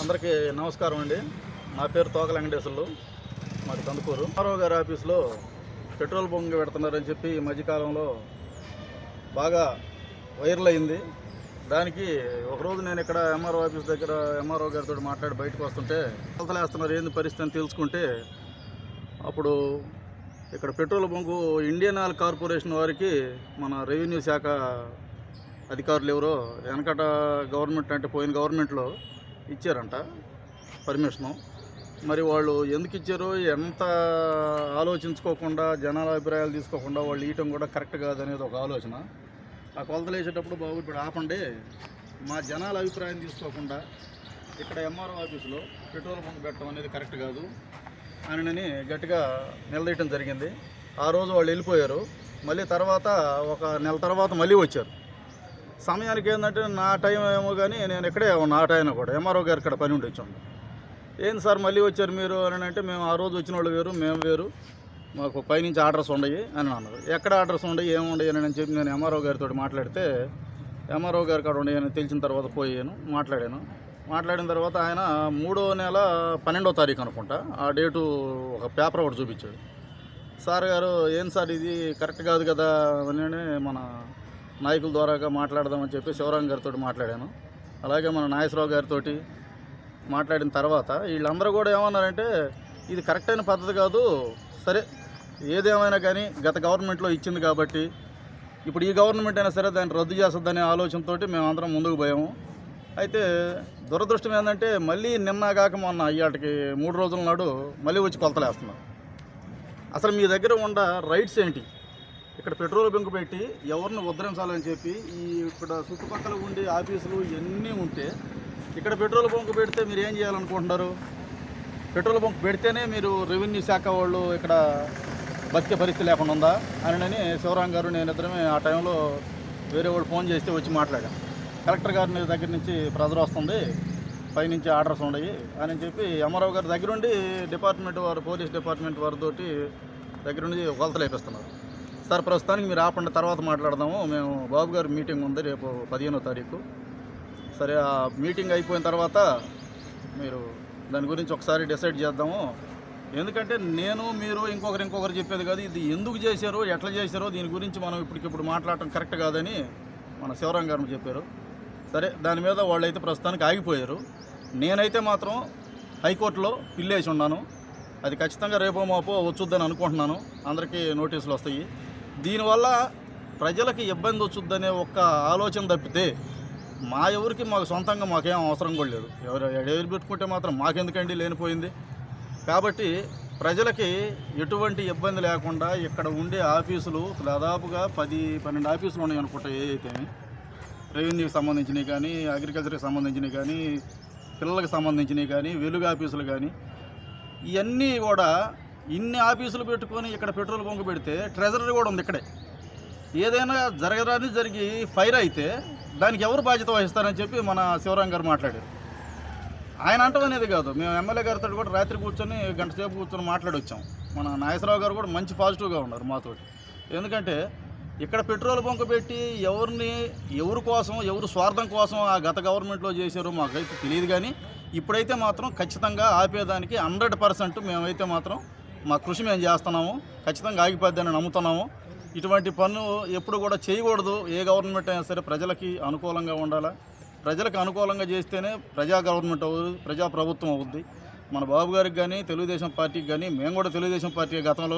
అందరికీ నమస్కారం అండి. నా పేరు తోక వెంకటేశ్వర్లు, మాది కందుకూరు. ఎంఆర్ఓ గారి ఆఫీస్లో పెట్రోల్ బంక్ పెడుతున్నారని చెప్పి ఈ మధ్యకాలంలో బాగా వైరల్ అయింది. దానికి ఒకరోజు నేను ఇక్కడ ఎంఆర్ఓ ఆఫీస్ దగ్గర ఎంఆర్ఓ గారితో మాట్లాడి బయటకు వస్తుంటే కొలతలేస్తున్నారు ఏంది పరిస్థితి అని తెలుసుకుంటే అప్పుడు ఇక్కడ petrol bunk Indian oil corporation వారికి మన రెవెన్యూ శాఖ అధికారులు ఎవరో వెనకట గవర్నమెంట్ అంటే పోయిన గవర్నమెంట్లో ఇచ్చారంట పర్మిషను. మరి వాళ్ళు ఎందుకు ఇచ్చారో ఎంత ఆలోచించుకోకుండా జనాల అభిప్రాయాలు తీసుకోకుండా వాళ్ళు ఇవ్వటం కూడా కరెక్ట్ కాదనేది ఒక ఆలోచన. ఆ కొలతలు వేసేటప్పుడు బాబు ఇప్పుడు ఆపండి, మా జనాల అభిప్రాయం తీసుకోకుండా ఇక్కడ ఎంఆర్ఓ ఆఫీసులో పెట్రోల్ బంక్ పెట్టడం అనేది కరెక్ట్ కాదు అని గట్టిగా నిలదీయటం జరిగింది. ఆ రోజు వాళ్ళు వెళ్ళిపోయారు. మళ్ళీ తర్వాత ఒక నెల తర్వాత మళ్ళీ వచ్చారు. సమయానికి ఏంటంటే నా టైం ఏమో కానీ నేను ఇక్కడే ఉన్నా. ఆ టైం కూడా ఎంఆర్ఓ గారు ఇక్కడ పని ఉండి వచ్చాను. ఏంది సార్ మళ్ళీ వచ్చారు మీరు అని అంటే, మేము ఆ రోజు వచ్చిన వాళ్ళు వేరు, మేము వేరు, మాకు పైనుంచి ఆర్డర్స్ ఉండయి అని అన్నారు. ఎక్కడ ఆర్డర్స్ ఉండయి ఏముండయి అని చెప్పి నేను ఎంఆర్ఓ గారితో మాట్లాడితే ఎంఆర్ఓ గారి కాడ ఉండయి అని తెలిసిన తర్వాత పోయాను, మాట్లాడిన తర్వాత ఆయన 3వ నెల 12వ తారీఖు అనుకుంటా ఆ డేటు ఒక పేపర్ ఒకటి చూపించాడు. సార్ గారు ఏం సార్ ఇది కరెక్ట్ కాదు కదా అని మన నాయకుల ద్వారాగా మాట్లాడదామని చెప్పి శివరాం గారితో మాట్లాడాను. అలాగే మన నాగేశ్వరరావు గారితో మాట్లాడిన తర్వాత వీళ్ళందరూ కూడా ఏమన్నారంటే ఇది కరెక్ట్ అయిన పద్ధతి కాదు, సరే ఏదేమైనా కానీ గత గవర్నమెంట్లో ఇచ్చింది కాబట్టి ఇప్పుడు ఈ గవర్నమెంట్ అయినా సరే దాన్ని రద్దు చేస్తుందనే ఆలోచనతో మేము అందరం ముందుకు పోయాము. అయితే దురదృష్టం ఏంటంటే మళ్ళీ నిన్న కాక మొన్న ఇవాటికి 3 రోజుల నాడు మళ్ళీ వచ్చి కొలతలేస్తున్నారు. అసలు మీ దగ్గర ఉన్న రైట్స్ ఏంటి? ఇక్కడ పెట్రోల్ బంక్ పెట్టి ఎవరిని ఉద్ధరించాలని చెప్పి ఇక్కడ చుట్టుపక్కల ఉండే ఆఫీసులు ఇవన్నీ ఉంటే ఇక్కడ పెట్రోల్ బంక్ పెడితే మీరు ఏం చేయాలనుకుంటున్నారు? పెట్రోల్ బంక్ పెడితేనే మీరు రెవెన్యూ శాఖ వాళ్ళు ఇక్కడ బతికే పరిస్థితి లేకుండా ఉందా అని శివరాం గారు నేను ఇద్దరమే ఆ టైంలో వేరే వాళ్ళు ఫోన్ చేస్తే వచ్చి మాట్లాడాం. కలెక్టర్ గారి దగ్గర నుంచి ప్రెజర్ వస్తుంది, పైనుంచి ఆర్డర్స్ ఉన్నాయి అని చెప్పి ఎంఆర్ఓ గారి దగ్గరుండి డిపార్ట్మెంట్ వారు పోలీస్ డిపార్ట్మెంట్ వారితో దగ్గరుండి కొలతలు వేపిస్తున్నారు. సార్ ప్రస్తుతానికి మీరు ఆపండి, తర్వాత మాట్లాడదాము, మేము బాబు గారి మీటింగ్ ఉంది రేపు 15వ తారీఖు. సరే ఆ మీటింగ్ అయిపోయిన తర్వాత మీరు దాని గురించి ఒకసారి డిసైడ్ చేద్దాము. ఎందుకంటే నేను మీరు ఇంకొకరు చెప్పేది కాదు, ఇది ఎందుకు చేశారో ఎట్లా చేశారో దీని గురించి మనం ఇప్పటికిప్పుడు మాట్లాడటం కరెక్ట్ కాదని మన శివరాం గారు చెప్పారు. సరే దాని మీద వాళ్ళైతే ప్రస్తుతానికి ఆగిపోయారు. నేనైతే మాత్రం హైకోర్టులో పిల్లేసి ఉన్నాను. అది ఖచ్చితంగా రేపో మాపో వచ్చుద్దని అనుకుంటున్నాను. అందరికీ నోటీసులు వస్తాయి. దీనివల్ల ప్రజలకి ఇబ్బంది వచ్చుద్దనే ఒక్క ఆలోచన తప్పితే మాకు సొంతంగా మాకేం అవసరం కూడా లేదు. ఎవరు పెట్టుకుంటే మాత్రం మాకెందుకండి లేనిపోయింది. కాబట్టి ప్రజలకి ఎటువంటి ఇబ్బంది లేకుండా ఇక్కడ ఉండే ఆఫీసులు దాదాపుగా 10-12 ఆఫీసులు ఉన్నాయి అనుకుంటా. ఏదైతే రెవెన్యూకి సంబంధించినవి కానీ, అగ్రికల్చర్కి సంబంధించినవి కానీ, పిల్లలకు సంబంధించినవి కానీ, వెలుగు ఆఫీసులు కానీ, ఇవన్నీ కూడా ఇన్ని ఆఫీసులు పెట్టుకొని ఇక్కడ పెట్రోల్ బంక్ పెడితే ట్రెజరీ కూడా ఉంది ఇక్కడే. ఏదైనా జరిగి ఫైర్ అయితే దానికి ఎవరు బాధ్యత వహిస్తారని చెప్పి మన శివరాం గారు మాట్లాడారు. ఆయన అంటం అనేది కాదు, మేము ఎమ్మెల్యే గారితో కూడా రాత్రి కూర్చొని గంట సేపు కూర్చొని మాట్లాడొచ్చాం. మన నాగేశ్వరరావు గారు కూడా మంచి పాజిటివ్గా ఉన్నారు మాతోటి. ఎందుకంటే ఇక్కడ పెట్రోల్ బంక్ పెట్టి ఎవరి కోసం, ఎవరు స్వార్థం కోసం ఆ గత గవర్నమెంట్లో చేశారో మాకైతే తెలియదు. కానీ ఇప్పుడైతే మాత్రం ఖచ్చితంగా ఆపేదానికి 100% మేమైతే మాత్రం మా కృషి మేము చేస్తున్నాము. ఖచ్చితంగా ఆగిపోద్దని నమ్ముతున్నాము. ఇటువంటి పనులు ఎప్పుడు కూడా చేయకూడదు. ఏ గవర్నమెంట్ అయినా సరే ప్రజలకి అనుకూలంగా ఉండాలా. ప్రజలకు అనుకూలంగా చేస్తేనే ప్రజా గవర్నమెంట్ అవుతుంది, ప్రజా ప్రభుత్వం అవుద్ది. మన బాబు గారికి కానీ, తెలుగుదేశం పార్టీకి కానీ, మేము కూడా తెలుగుదేశం పార్టీ గతంలో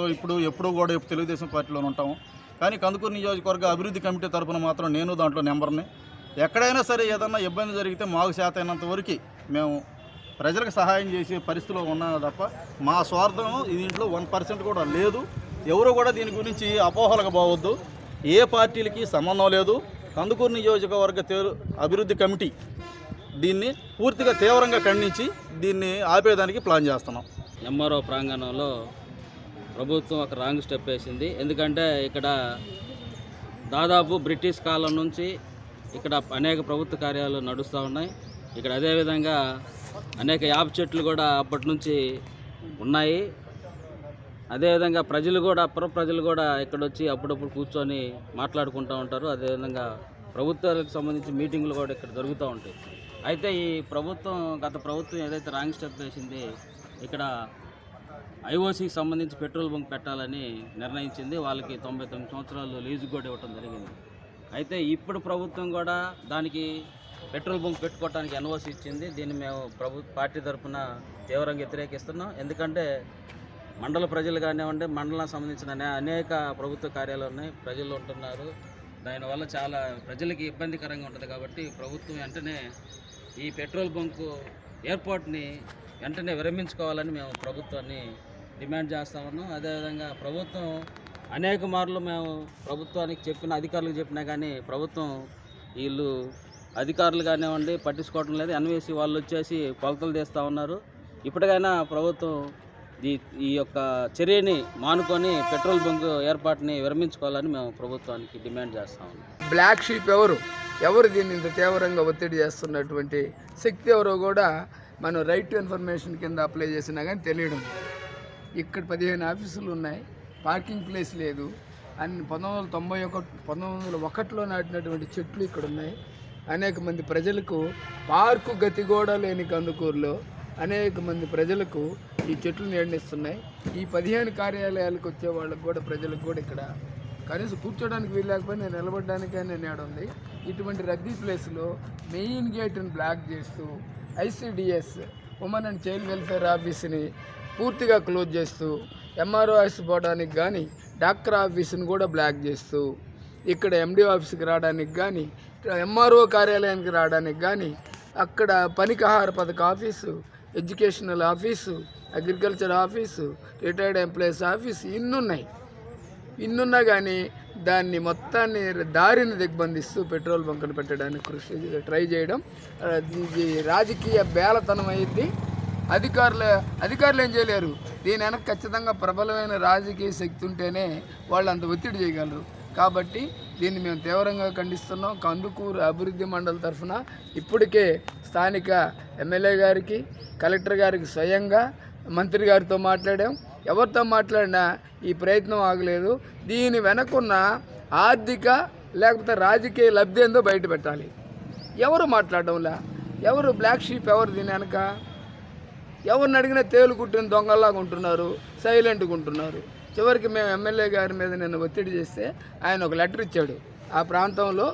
ఎప్పుడు కూడా తెలుగుదేశం పార్టీలో ఉంటాము. కానీ కందుకూరు నియోజకవర్గ అభివృద్ధి కమిటీ తరఫున మాత్రం నేను దాంట్లో నెంబర్ని. ఎక్కడైనా సరే ఏదన్నా ఇబ్బంది జరిగితే మాకు చేతైనంత వరకు మేము ప్రజలకు సహాయం చేసే పరిస్థితిలో ఉన్నా తప్ప మా స్వార్థం దీంట్లో 1% కూడా లేదు. ఎవరు కూడా దీని గురించి అపోహలకు పోవద్దు. ఏ పార్టీలకి సంబంధం లేదు. కందుకూరు నియోజకవర్గ అభివృద్ధి కమిటీ దీన్ని పూర్తిగా తీవ్రంగా ఖండించి దీన్ని ఆపేదానికి ప్లాన్ చేస్తున్నాం. ఎంఆర్ఓ ప్రాంగణంలో ప్రభుత్వం ఒక రాంగ్ స్టెప్ వేసింది. ఎందుకంటే ఇక్కడ దాదాపు బ్రిటిష్ కాలం నుంచి ఇక్కడ అనేక ప్రభుత్వ కార్యాలయాలు నడుస్తూ ఉన్నాయి. ఇక్కడ అదేవిధంగా అనేక యాప చెట్లు కూడా అప్పటి నుంచి ఉన్నాయి. అదేవిధంగా ప్రజలు కూడా ఇక్కడ వచ్చి అప్పుడప్పుడు కూర్చొని మాట్లాడుకుంటూ ఉంటారు. అదేవిధంగా ప్రభుత్వాలకు సంబంధించి మీటింగులు కూడా ఇక్కడ జరుగుతూ ఉంటాయి. అయితే ఈ ప్రభుత్వం గత ప్రభుత్వం ఏదైతే రాంగ్ స్టెప్ వేసింది, ఇక్కడ ఐఓసీకి సంబంధించి పెట్రోల్ బంక్ పెట్టాలని నిర్ణయించింది. వాళ్ళకి 99 సంవత్సరాలు లీజు కూడా ఇవ్వటం జరిగింది. అయితే ఇప్పుడు ప్రభుత్వం కూడా దానికి పెట్రోల్ బంక్ పెట్టుకోవడానికి ఎన్ఓసి ఇచ్చింది. దీన్ని మేము పార్టీ తరఫున తీవ్రంగా వ్యతిరేకిస్తున్నాం. ఎందుకంటే మండల ప్రజలు కానివ్వండి, మండలానికి సంబంధించిన అనేక ప్రభుత్వ కార్యాలయాలు ఉన్నాయి, ప్రజలు ఉంటున్నారు. దానివల్ల చాలా ప్రజలకి ఇబ్బందికరంగా ఉంటుంది. కాబట్టి ప్రభుత్వం వెంటనే ఈ పెట్రోల్ బంకు ఏర్పాటుని వెంటనే విరమించుకోవాలని మేము ప్రభుత్వాన్ని డిమాండ్ చేస్తా ఉన్నాం. అదేవిధంగా ప్రభుత్వం అనేక మార్లు మేము ప్రభుత్వానికి అధికారులకు చెప్పినా కానీ ప్రభుత్వం వీళ్ళు అధికారులు కానివ్వండి పట్టించుకోవడం లేదు. ఎన్వీసీ వాళ్ళు వచ్చేసి కొలతలు తీస్తూ ఉన్నారు. ఇప్పటికైనా ప్రభుత్వం ఈ యొక్క చర్యని మానుకొని పెట్రోల్ బంక్ ఏర్పాటుని విరమించుకోవాలని మేము ప్రభుత్వానికి డిమాండ్ చేస్తా ఉన్నాం. బ్లాక్ షీప్ ఎవరు దీన్ని ఇంత తీవ్రంగా ఒత్తిడి చేస్తున్నటువంటి శక్తి ఎవరో కూడా మనం రైట్ టు ఇన్ఫర్మేషన్ కింద అప్లై చేసినా కానీ తెలియడం. ఇక్కడ 15 ఆఫీసులు ఉన్నాయి, పార్కింగ్ ప్లేస్ లేదు. అన్ని 1991లో నాటినటువంటి చెట్లు ఇక్కడ ఉన్నాయి. అనేక మంది ప్రజలకు పార్కు గతి కూడా లేని కందుకూరులో అనేక మంది ప్రజలకు ఈ చెట్లు నీడనిస్తున్నాయి. ఈ 15 కార్యాలయాలకు వచ్చే వాళ్ళకు కూడా ప్రజలకు కూడా ఇక్కడ కనీసం కూర్చోడానికి వీలు లేకపోయినా నిలబడడానికైనా నీడ ఉంది. ఇటువంటి రద్దీ ప్లేస్లో మెయిన్ గేట్ని బ్లాక్ చేస్తూ ICDS women and child welfare ఆఫీస్ని పూర్తిగా క్లోజ్ చేస్తూ ఎంఆర్ఓ ఆఫీస్ పోవడానికి కానీ డాక్టర్ ఆఫీస్ని కూడా బ్లాక్ చేస్తూ ఇక్కడ ఎండి ఆఫీస్కి రావడానికి కానీ ఎంఆర్ఓ కార్యాలయానికి రావడానికి కానీ అక్కడ పనికాహార పథక office, educational office, agriculture office, retired employees office ఇన్నున్నా కానీ దాన్ని మొత్తాన్ని దారిని దిగ్బంధిస్తూ పెట్రోల్ బంకును పెట్టడానికి ట్రై చేయడం ఇది రాజకీయ బేలతనం అయింది. అధికారులు ఏం చేయలేరు. దీని వెనక ఖచ్చితంగా ప్రబలమైన రాజకీయ శక్తి ఉంటేనే వాళ్ళు అంత ఒత్తిడి చేయగలరు. కాబట్టి దీన్ని మేము తీవ్రంగా ఖండిస్తున్నాం. కందుకూరు అభివృద్ధి మండలి తరఫున ఇప్పటికే స్థానిక ఎమ్మెల్యే గారికి, కలెక్టర్ గారికి స్వయంగా మంత్రి గారితో మాట్లాడాం. ఎవరితో మాట్లాడినా ఈ ప్రయత్నం ఆగలేదు. దీని వెనకున్న ఆర్థిక లేకపోతే రాజకీయ లబ్ధి ఏందో బయట పెట్టాలి. ఎవరు మాట్లాడడంలా, ఎవరు బ్లాక్ షీప్ ఎవరు దీని వెనక? ఎవరిని అడిగినా తేలు కుట్టిన దొంగల్లాగా ఉంటున్నారు, సైలెంట్గా ఉంటున్నారు. చివరికి మేము ఎమ్మెల్యే గారి మీద నిన్న ఒత్తిడి చేస్తే ఆయన ఒక లెటర్ ఇచ్చాడు. ఆ ప్రాంతంలో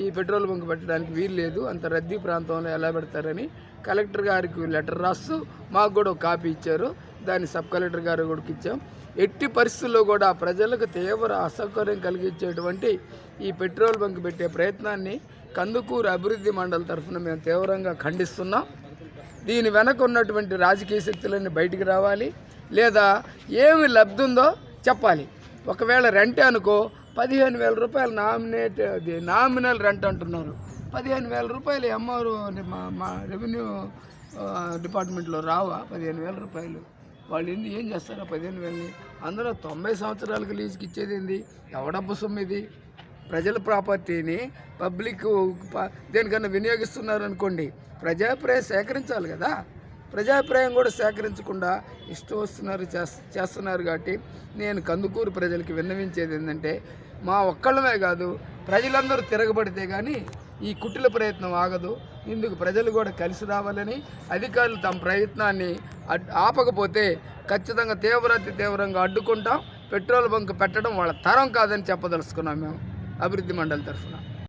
ఈ పెట్రోల్ బంక్ పెట్టడానికి వీలు లేదు, అంత రద్దీ ప్రాంతంలో ఎలా పెడతారని కలెక్టర్ గారికి లెటర్ రాస్తూ మాకు కూడా ఒక కాపీ ఇచ్చారు. దాన్ని సబ్ కలెక్టర్ గారు కూడా ఇచ్చాం. ఎట్టి పరిస్థితుల్లో కూడా ప్రజలకు తీవ్ర అసౌకర్యం కలిగించేటువంటి ఈ పెట్రోల్ బంక్ పెట్టే ప్రయత్నాన్ని కందుకూరు అభివృద్ధి మండలి తరఫున మేము తీవ్రంగా ఖండిస్తున్నాం. దీని వెనక ఉన్నటువంటి రాజకీయ శక్తులన్నీ బయటికి రావాలి, లేదా ఏమి లబ్ధి ఉందో చెప్పాలి. ఒకవేళ రెంటే అనుకో 15,000 రూపాయలు నామినల్ రెంట్ అంటున్నారు. 15,000 రూపాయలు ఎంఆర్ఓ మా రెవెన్యూ డిపార్ట్మెంట్లో రావా? 15,000 రూపాయలు వాళ్ళు ఏం చేస్తారా 15,000ని? అందులో 90 సంవత్సరాలకు లీజుకి ఇచ్చేది ఏంది? ఎవడబ్బు సొమ్ము ఇది? ప్రజల ప్రాపర్టీని పబ్లిక్ దేనికన్నా వినియోగిస్తున్నారు అనుకోండి, ప్రజాభిప్రాయం సేకరించాలి కదా. ప్రజాభిప్రాయం కూడా సేకరించకుండా ఇష్టం వస్తున్నారు చేస్తున్నారు. కాబట్టి నేను కందుకూరు ప్రజలకి విన్నవించేది ఏంటంటే, మా ఒక్కళ్ళమే కాదు ప్రజలందరూ తిరగబడితే కానీ ఈ కుట్రల ప్రయత్నం ఆగదు. ఇందుకు ప్రజలు కూడా కలిసి రావాలని, అధికారులు తమ ప్రయత్నాన్ని ఆపకపోతే ఖచ్చితంగా తీవ్రంగా అడ్డుకుంటాం. పెట్రోల్ బంక్ పెట్టడం వాళ్ళ తరం కాదని చెప్పదలుచుకున్నాం మేము అభివృద్ధి మండలి తరఫున.